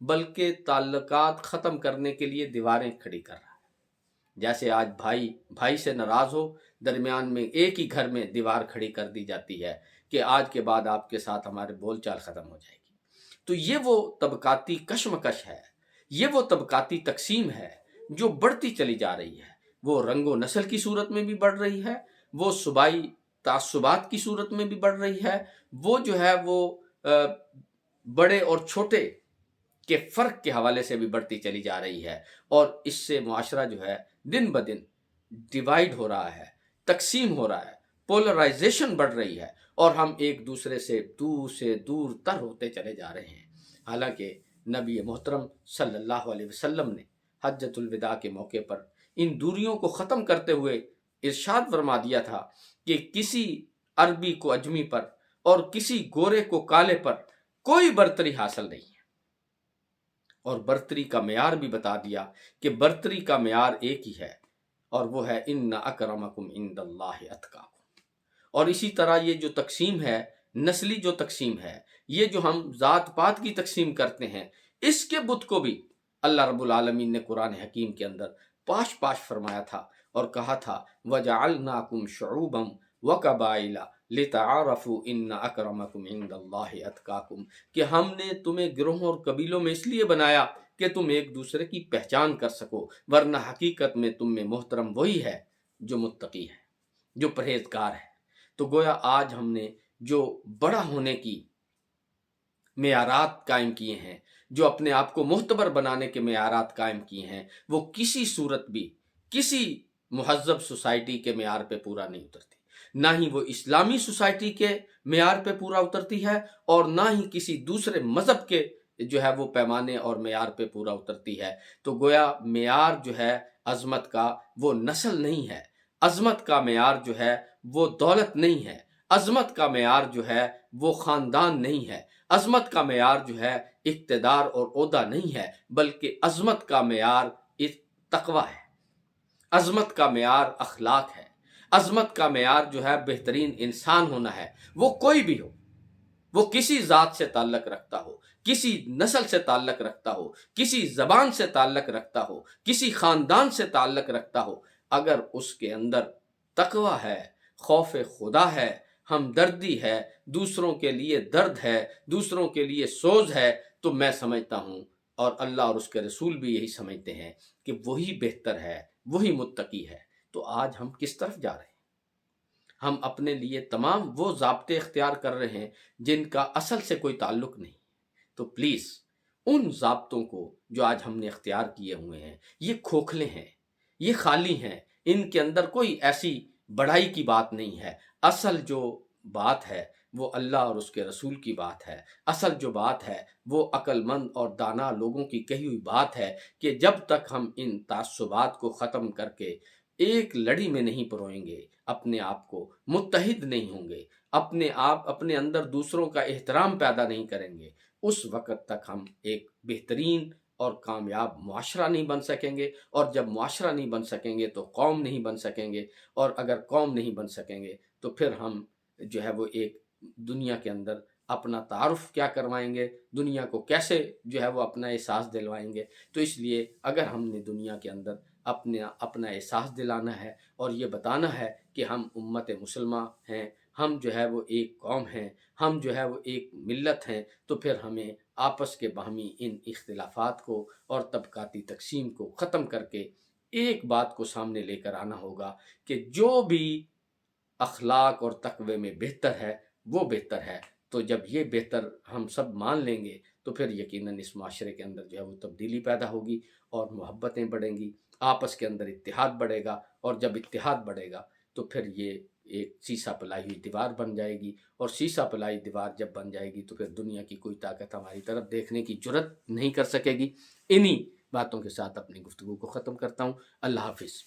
بلکہ تعلقات ختم کرنے کے لیے دیواریں کھڑی کر رہا ہے۔ جیسے آج بھائی سے ناراض ہو، درمیان میں ایک ہی گھر میں دیوار کھڑی کر دی جاتی ہے کہ آج کے بعد آپ کے ساتھ ہمارے بول چال ختم ہو جائے گی۔ تو یہ وہ طبقاتی کشمکش ہے، یہ وہ طبقاتی تقسیم ہے جو بڑھتی چلی جا رہی ہے۔ وہ رنگ و نسل کی صورت میں بھی بڑھ رہی ہے، وہ صوبائی تعصبات کی صورت میں بھی بڑھ رہی ہے، وہ جو ہے وہ بڑے اور چھوٹے کے فرق کے حوالے سے بھی بڑھتی چلی جا رہی ہے، اور اس سے معاشرہ جو ہے دن بدن ڈیوائیڈ ہو رہا ہے، تقسیم ہو رہا ہے، پولرائزیشن بڑھ رہی ہے، اور ہم ایک دوسرے سے دور تر ہوتے چلے جا رہے ہیں۔ حالانکہ نبی محترم صلی اللہ علیہ وسلم نے حجۃ الوداع کے موقع پر ان دوریوں کو ختم کرتے ہوئے ارشاد فرما دیا تھا کہ کسی عربی کو اجمی پر اور کسی گورے کو کالے پر کوئی برتری حاصل نہیں ہے، اور برتری کا معیار بھی بتا دیا کہ برتری کا معیار ایک ہی ہے، اور وہ ہے ان اکرمکم عند اللہ اتقاکم۔ اور اسی طرح یہ جو تقسیم ہے، نسلی جو تقسیم ہے، یہ جو ہم ذات پات کی تقسیم کرتے ہیں، اس کے بت کو بھی اللہ رب العالمین نے قرآن حکیم کے اندر پاش فرمایا تھا اور کہا تھا وَجَعَلْنَاكُمْ شُعُوبًا وَقَبَائِلَ لِتَعَارَفُوا إِنَّ أَكْرَمَكُمْ عِندَ اللَّهِ أَتْقَاكُمْ، کہ ہم نے تمہیں گروہوں اور قبیلوں میں اس لیے بنایا کہ تم ایک دوسرے کی پہچان کر سکو، ورنہ حقیقت میں تم میں محترم وہی ہے جو متقی ہے، جو پرہیزگار ہے۔ تو گویا آج ہم نے جو بڑا ہونے کی معیارات قائم کیے ہیں، جو اپنے آپ کو معتبر بنانے کے معیارات قائم کیے ہیں، وہ کسی صورت بھی کسی مہذب سوسائٹی کے معیار پہ پورا نہیں اترتی، نہ ہی وہ اسلامی سوسائٹی کے معیار پہ پورا اترتی ہے، اور نہ ہی کسی دوسرے مذہب کے جو ہے وہ پیمانے اور معیار پہ پورا اترتی ہے۔ تو گویا معیار جو ہے عظمت کا وہ نسل نہیں ہے، عظمت کا معیار جو ہے وہ دولت نہیں ہے، عظمت کا معیار جو ہے وہ خاندان نہیں ہے، عظمت کا معیار جو ہے اقتدار اور عہدہ نہیں ہے، بلکہ عظمت کا معیار تقوی ہے، عظمت کا معیار اخلاق ہے، عظمت کا معیار جو ہے بہترین انسان ہونا ہے، وہ کوئی بھی ہو، وہ کسی ذات سے تعلق رکھتا ہو، کسی نسل سے تعلق رکھتا ہو، کسی زبان سے تعلق رکھتا ہو، کسی خاندان سے تعلق رکھتا ہو، اگر اس کے اندر تقوی ہے، خوف خدا ہے، ہمدردی ہے، دوسروں کے لیے درد ہے، دوسروں کے لیے سوز ہے، تو میں سمجھتا ہوں اور اللہ اور اس کے رسول بھی یہی سمجھتے ہیں کہ وہی بہتر ہے، وہی متقی ہے۔ تو آج ہم کس طرف جا رہے ہیں؟ ہم اپنے لیے تمام وہ ضابطے اختیار کر رہے ہیں جن کا اصل سے کوئی تعلق نہیں۔ تو پلیز ان ضابطوں کو جو آج ہم نے اختیار کیے ہوئے ہیں، یہ کھوکھلے ہیں، یہ خالی ہیں، ان کے اندر کوئی ایسی بڑائی کی بات نہیں ہے۔ اصل جو بات ہے وہ اللہ اور اس کے رسول کی بات ہے، اصل جو بات ہے وہ عقل مند اور دانا لوگوں کی کہی ہوئی بات ہے کہ جب تک ہم ان تعصبات کو ختم کر کے ایک لڑی میں نہیں پروئیں گے، اپنے آپ کو متحد نہیں ہوں گے، اپنے اندر دوسروں کا احترام پیدا نہیں کریں گے، اس وقت تک ہم ایک بہترین اور کامیاب معاشرہ نہیں بن سکیں گے، اور جب معاشرہ نہیں بن سکیں گے تو قوم نہیں بن سکیں گے، اور اگر قوم نہیں بن سکیں گے تو پھر ہم جو ہے وہ ایک دنیا کے اندر اپنا تعارف کیا کروائیں گے، دنیا کو کیسے جو ہے وہ اپنا احساس دلوائیں گے۔ تو اس لیے اگر ہم نے دنیا کے اندر اپنا احساس دلانا ہے اور یہ بتانا ہے کہ ہم امت مسلمہ ہیں، ہم جو ہے وہ ایک قوم ہیں، ہم جو ہے وہ ایک ملت ہیں، تو پھر ہمیں آپس کے باہمی ان اختلافات کو اور طبقاتی تقسیم کو ختم کر کے ایک بات کو سامنے لے کر آنا ہوگا کہ جو بھی اخلاق اور تقوی میں بہتر ہے وہ بہتر ہے۔ تو جب یہ بہتر ہم سب مان لیں گے تو پھر یقیناً اس معاشرے کے اندر جو ہے وہ تبدیلی پیدا ہوگی اور محبتیں بڑھیں گی، آپس کے اندر اتحاد بڑھے گا، اور جب اتحاد بڑھے گا تو پھر یہ ایک سیسا پلائی ہوئی دیوار بن جائے گی، اور سیسا پلائی دیوار جب بن جائے گی تو پھر دنیا کی کوئی طاقت ہماری طرف دیکھنے کی جرت نہیں کر سکے گی۔ انہی باتوں کے ساتھ اپنی گفتگو کو ختم کرتا ہوں۔ اللہ حافظ۔